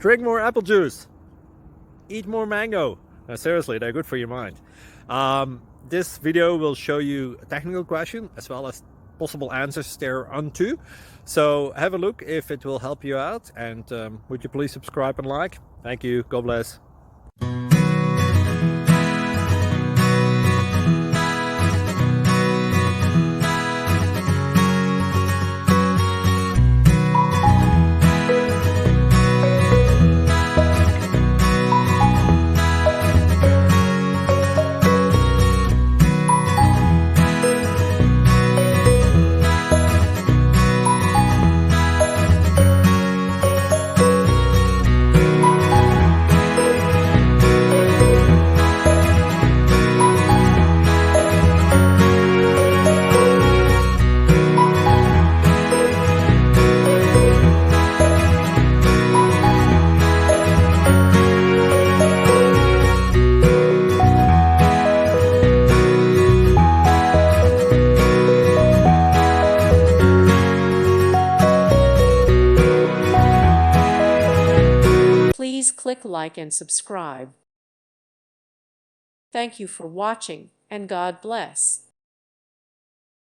Drink more apple juice. Eat more mango. Seriously, they're good for your mind. This video will show you a technical question as well as possible answers thereunto. So have a look if it will help you out, and would you please subscribe and like? Thank you. God bless. Please click like and subscribe. Thank you for watching, and God bless.